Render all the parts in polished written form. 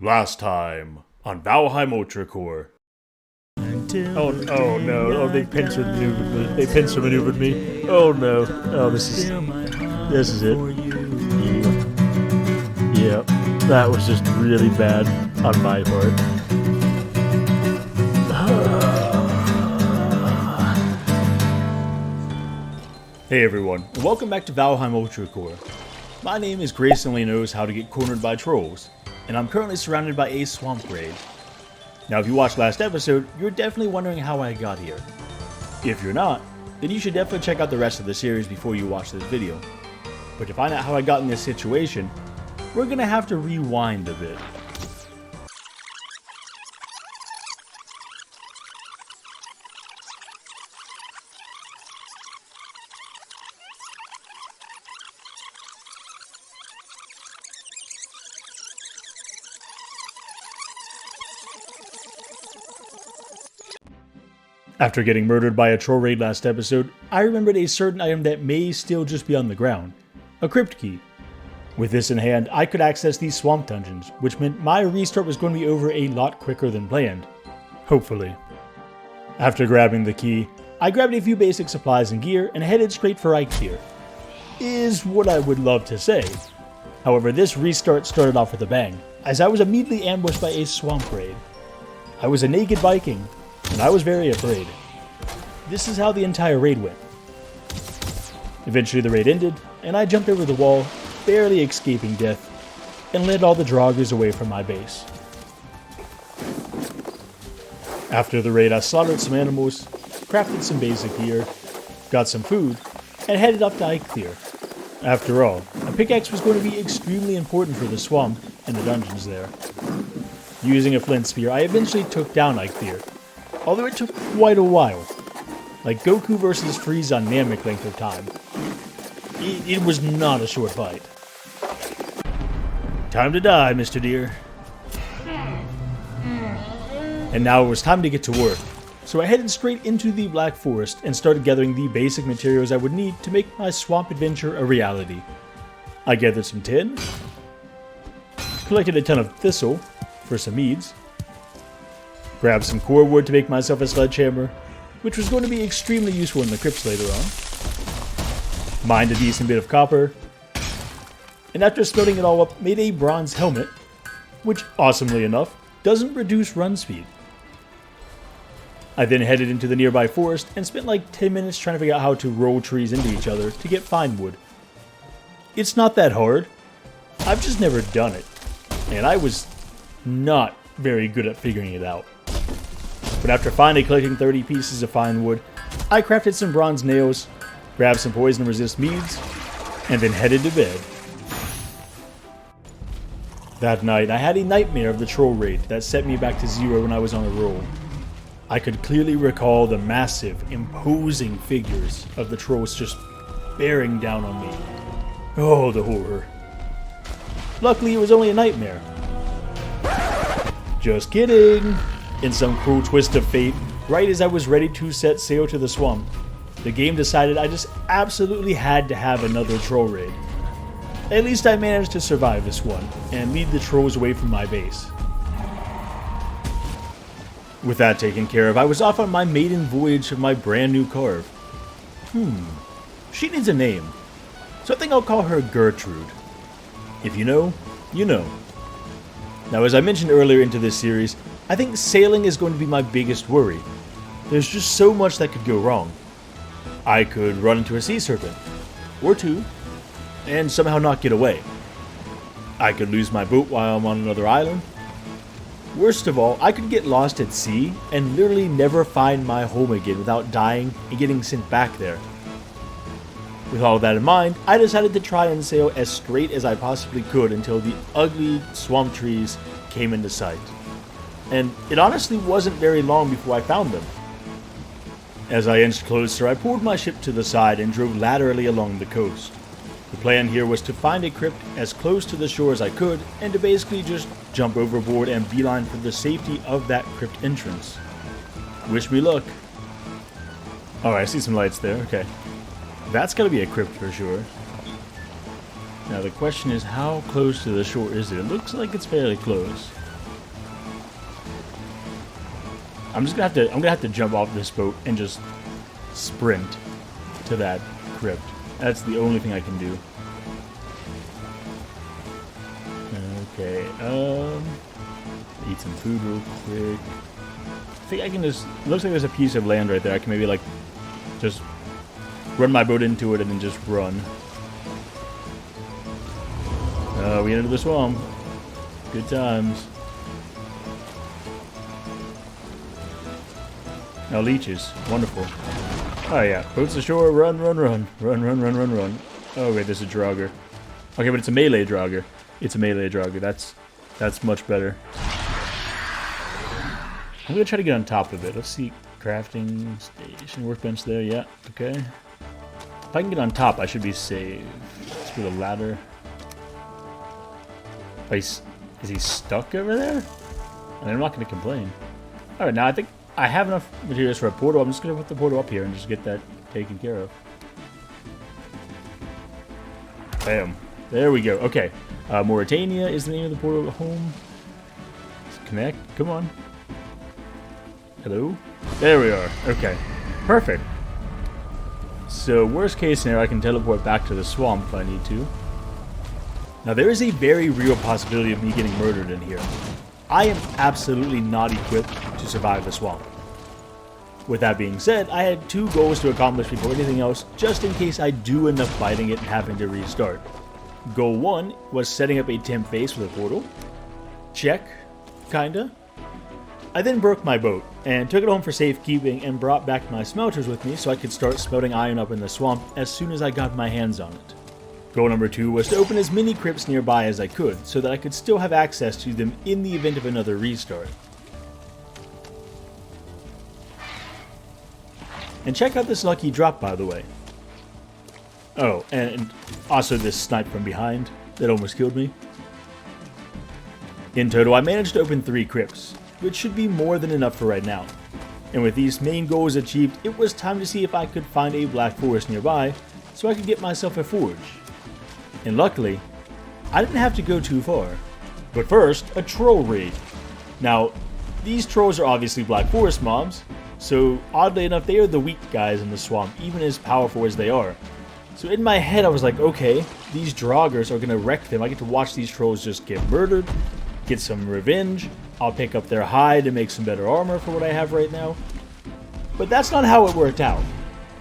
Last time on Valheim Ultracore. Oh no! Oh, they pincer maneuvered me. They pincer maneuvered me. Oh no! Oh, this is it. Yeah, that was just really bad on my part. Hey everyone, and welcome back to Valheim Ultracore. My name is Grayson Lee knows how to get cornered by trolls, and I'm currently surrounded by a swamp raid. Now if you watched last episode, you're definitely wondering how I got here. If you're not, then you should definitely check out the rest of the series before you watch this video. But to find out how I got in this situation, we're gonna have to rewind a bit. After getting murdered by a troll raid last episode, I remembered a certain item that may still just be on the ground. A crypt key. With this in hand, I could access these swamp dungeons, which meant my restart was going to be over a lot quicker than planned. Hopefully. After grabbing the key, I grabbed a few basic supplies and gear and headed straight for Eikthyr. Is what I would love to say. However, this restart started off with a bang, as I was immediately ambushed by a swamp raid. I was a naked Viking, and I was very afraid. This is how the entire raid went. Eventually the raid ended, and I jumped over the wall, barely escaping death, and led all the Draugrs away from my base. After the raid, I slaughtered some animals, crafted some basic gear, got some food, and headed up to Eikthyr. After all, a pickaxe was going to be extremely important for the swamp and the dungeons there. Using a flint spear, I eventually took down Eikthyr, although it took quite a while. Like Goku versus Frieza on Namek length of time. It was not a short fight. Time to die, Mr. Deer. And now it was time to get to work. So I headed straight into the Black Forest and started gathering the basic materials I would need to make my swamp adventure a reality. I gathered some tin, collected a ton of thistle for some meads, grabbed some core wood to make myself a sledgehammer, which was going to be extremely useful in the crypts later on. Mined a decent bit of copper, and after smelting it all up, made a bronze helmet, which, awesomely enough, doesn't reduce run speed. I then headed into the nearby forest and spent like 10 minutes trying to figure out how to roll trees into each other to get fine wood. It's not that hard. I've just never done it, and I was not very good at figuring it out. But after finally collecting 30 pieces of fine wood, I crafted some bronze nails, grabbed some poison-resist meads, and then headed to bed. That night, I had a nightmare of the troll raid that set me back to zero when I was on a roll. I could clearly recall the massive, imposing figures of the trolls just bearing down on me. Oh, the horror. Luckily, it was only a nightmare. Just kidding! In some cruel twist of fate, right as I was ready to set sail to the swamp, the game decided I just absolutely had to have another troll raid. At least I managed to survive this one, and lead the trolls away from my base. With that taken care of, I was off on my maiden voyage of my brand new carve. She needs a name, so I think I'll call her Gertrude. If you know, you know. Now, as I mentioned earlier into this series, I think sailing is going to be my biggest worry. There's just so much that could go wrong. I could run into a sea serpent, or two, and somehow not get away. I could lose my boat while I'm on another island. Worst of all, I could get lost at sea and literally never find my home again without dying and getting sent back there. With all of that in mind, I decided to try and sail as straight as I possibly could until the ugly swamp trees came into sight. And it honestly wasn't very long before I found them. As I inched closer, I pulled my ship to the side and drove laterally along the coast. The plan here was to find a crypt as close to the shore as I could, and to basically just jump overboard and beeline for the safety of that crypt entrance. Wish me luck. Oh, I see some lights there, okay. That's gotta be a crypt for sure. Now the question is, how close to the shore is it? It looks like it's fairly close. I'm gonna have to jump off this boat and just sprint to that crypt. That's the only thing I can do. Okay, eat some food real quick. I think I can just, looks like there's a piece of land right there. I can maybe like just run my boat into it and then just run. We entered the swamp. Good times. Oh, leeches. Wonderful. Oh yeah, boats ashore, run, run, run. Run, run, run, run, run. Oh wait, there's a Draugr. Okay, but it's a melee Draugr. It's a melee Draugr. That's much better. I'm gonna try to get on top of it. Let's see. Crafting station, workbench there. Yeah, okay. If I can get on top, I should be safe. Let's put a ladder. Oh, is he stuck over there? And I'm not gonna complain. All right, now I think I have enough materials for a portal. I'm just gonna put the portal up here and just get that taken care of. Bam. There we go. Okay. Mauritania is the name of the portal home. Let's connect. Come on. Hello? There we are. Okay. Perfect. So, worst case scenario, I can teleport back to the swamp if I need to. Now, there is a very real possibility of me getting murdered in here. I am absolutely not equipped to survive the swamp. With that being said, I had 2 goals to accomplish before anything else, just in case I do end up fighting it and having to restart. Goal 1 was setting up a temp base with a portal. Check. Kinda. I then broke my boat, and took it home for safekeeping and brought back my smelters with me so I could start smelting iron up in the swamp as soon as I got my hands on it. Goal number 2 was to open as many crypts nearby as I could, so that I could still have access to them in the event of another restart. And check out this lucky drop, by the way. Oh, and also this snipe from behind that almost killed me. In total, I managed to open 3 crypts, which should be more than enough for right now. And with these main goals achieved, it was time to see if I could find a black forest nearby, so I could get myself a forge. And luckily, I didn't have to go too far. But first, a troll raid. Now, these trolls are obviously black forest mobs, so oddly enough, they are the weak guys in the swamp, even as powerful as they are. So in my head, I was like, okay, these Draugrs are gonna wreck them. I get to watch these trolls just get murdered, get some revenge. I'll pick up their hide and make some better armor for what I have right now. But that's not how it worked out.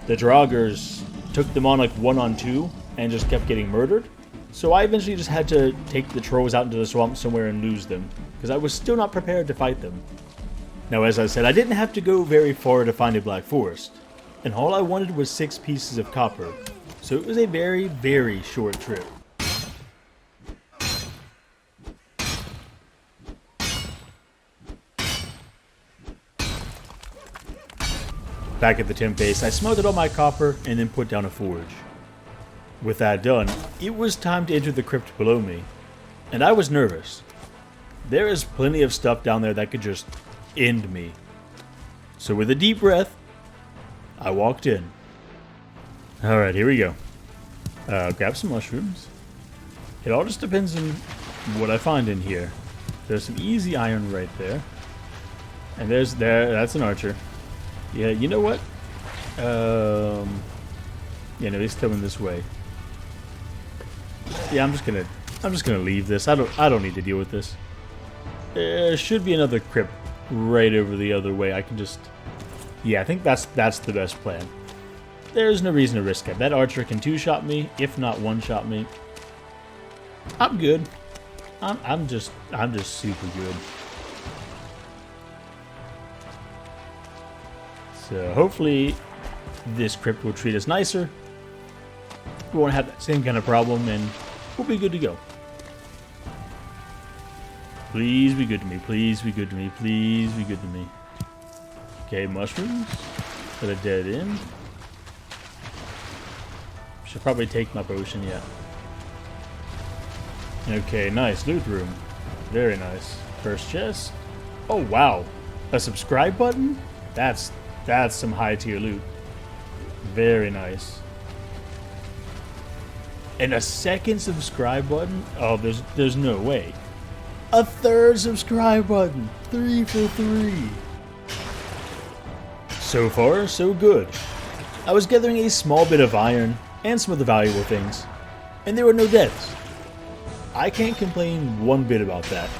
The Draugrs took them on like 1-on-2 and just kept getting murdered. So I eventually just had to take the trolls out into the swamp somewhere and lose them, because I was still not prepared to fight them. Now, as I said, I didn't have to go very far to find a black forest, and all I wanted was 6 pieces of copper, so it was a very, very short trip. Back at the temp base, I smelted all my copper and then put down a forge. With that done, it was time to enter the crypt below me, and I was nervous. There is plenty of stuff down there that could just end me. So with a deep breath, I walked in. Alright, here we go. Grab some mushrooms. It all just depends on what I find in here. There's some easy iron right there. And that's an archer. Yeah, you know what? Yeah, no, he's coming this way. Yeah, I'm just gonna leave this. I don't need to deal with this. There should be another crypt right over the other way. I can just... Yeah, I think that's the best plan. There's no reason to risk it. That archer can 2-shot me, if not 1-shot me. I'm good. I'm just super good. So hopefully this crypt will treat us nicer. We won't have that same kind of problem, and we'll be good to go. Please be good to me. Please be good to me. Please be good to me. Okay, mushrooms. Got a dead end. Should probably take my potion, yeah. Okay, nice. Loot room. Very nice. First chest. Oh, wow. A subscribe button? That's some high tier loot. Very nice. And a second subscribe button? Oh, there's no way. A third subscribe button. 3 for 3. So far, so good. I was gathering a small bit of iron and some of the valuable things, and there were no deaths. I can't complain one bit about that.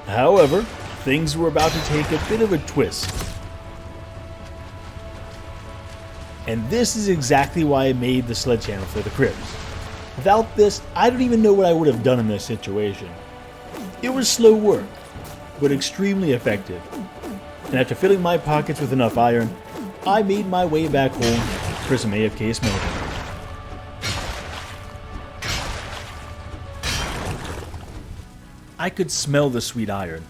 However, things were about to take a bit of a twist. And this is exactly why I made the sledgehammer for the crypts. Without this, I don't even know what I would have done in this situation. It was slow work, but extremely effective. And after filling my pockets with enough iron, I made my way back home for some AFK smelting. I could smell the sweet iron.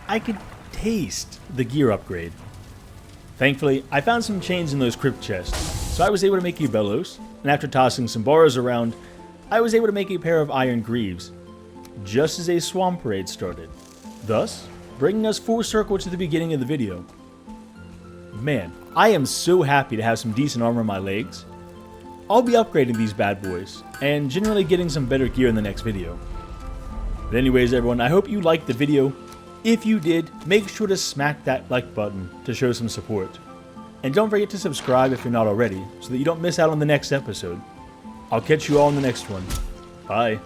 I could taste the gear upgrade. Thankfully, I found some chains in those crypt chests, so I was able to make a bellows, and after tossing some bars around, I was able to make a pair of iron greaves, just as a swamp parade started, thus bringing us full circle to the beginning of the video. Man, I am so happy to have some decent armor on my legs. I'll be upgrading these bad boys, and generally getting some better gear in the next video. But anyways everyone, I hope you liked the video. If you did, make sure to smack that like button to show some support. And don't forget to subscribe if you're not already, so that you don't miss out on the next episode. I'll catch you all in the next one. Bye.